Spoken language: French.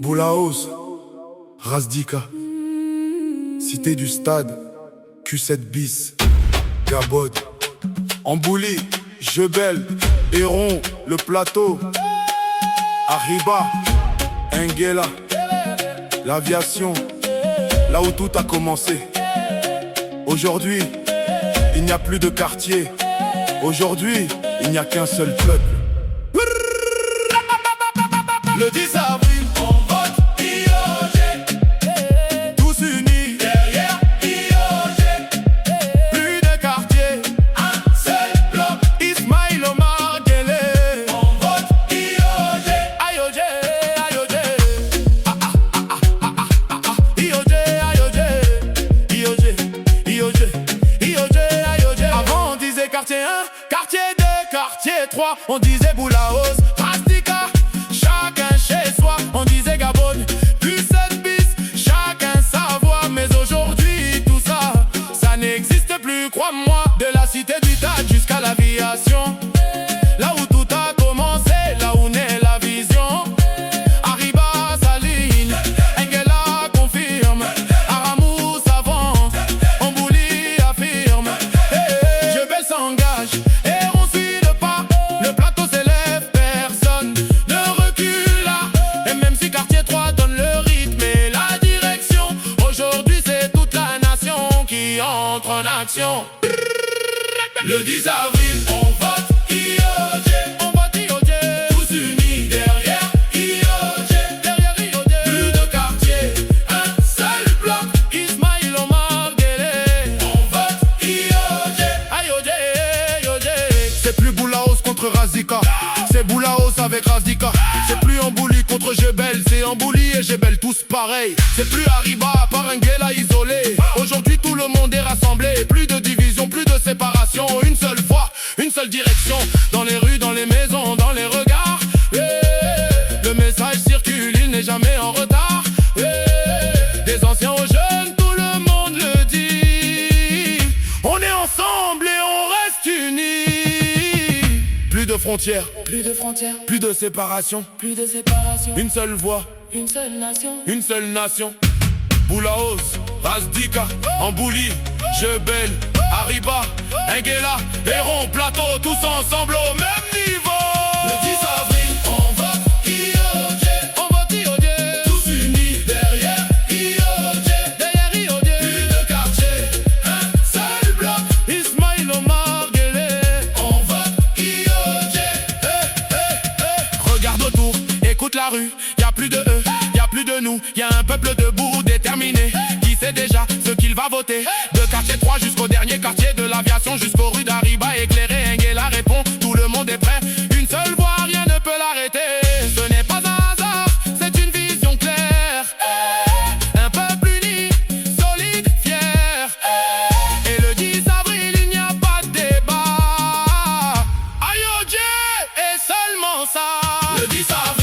Boulaos, Razdika, Cité du Stade, Q7 bis, Gabod, Ambouli, Jebel, Héron, Le Plateau, Arriba, Nguela, l'aviation, là où tout a commencé. Aujourd'hui, il n'y a plus de quartier. Aujourd'hui, il n'y a qu'un seul peuple. Le 10 avril, on vote IOG. Tous unis derrière IOG. Plus de quartier, un seul bloc. Ismaïl Omar Guelleh. On vote IOG. IOG, IOG. IOG, IOG. IOG, IOG, IOG. Avant on disait quartier 1, quartier 2, quartier 3. On disait Boulaos, Razdika. Chacun chez soi, on disait Gabon, Q7 bis, chacun sa voix. Mais aujourd'hui, tout ça, ça n'existe plus, crois-moi. De la cité du Stade jusqu'à l'aviation, là où tout a commencé, là où naît la vision. Arriba, Saline, Nguela confirme, Aramou s'avance, Ambouli affirme. Jebel s'engage, Héron suit le pas, le plateau s'élève, personne ne recule là. Et même si quartier 3 donne le rythme et la direction, aujourd'hui c'est toute la nation qui entre en action. Le 10 avril, on vote IOG. On vote IOG. Tous unis derrière IOG. Derrière IOG. Plus de quartier, un seul bloc. Ismaïl Omar Guelleh. On vote IOG. IOG, IOG. C'est plus Boulaos contre Razdika. C'est Boulaos avec Razdika. C'est plus Ambouli contre Jebel. C'est Ambouli et Jebel tous pareils. C'est plus Arriba à part Nguela isolé. Aujourd'hui tout le monde est rassemblé. Plus de division, plus de séparation. Une seule voix, une seule direction. Dans les rues, dans les maisons, dans les regards. Le message circule, il n'est jamais en retard. Des anciens aux jeunes, tout le monde le dit. On est ensemble et on reste unis. Plus de frontières, Plus de frontières, plus de séparation. plus de séparation. Une seule voix, Une seule nation. une seule nation. Boulaos, Razdika, Ambouli, Jebel, Arriba, Nguela, Héron, Plateau, tous ensemble au même niveau. Le 10 avril, on vote IOG. On vote IOG. Tous unis derrière IOG. Derrière IOG. Plus de quartier, un seul bloc. Ismaïl Omar Guelleh. On vote IOG. Regarde autour, écoute la rue. Y'a plus de eux, y'a plus de nous. Y'a un peuple debout, déterminé, qui sait déjà ce qu'il va voter. De quartier 3 jusqu'au dernier quartier de l'aviation, jusqu'aux rues d'Arriba éclairées. Nguela répond, tout le monde est prêt. Une seule voix, rien ne peut l'arrêter. Ce n'est pas un hasard, c'est une vision claire. Un peuple uni, solide, fier. Et le 10 avril, il n'y a pas de débat. IOG et seulement ça. Le 10 avril.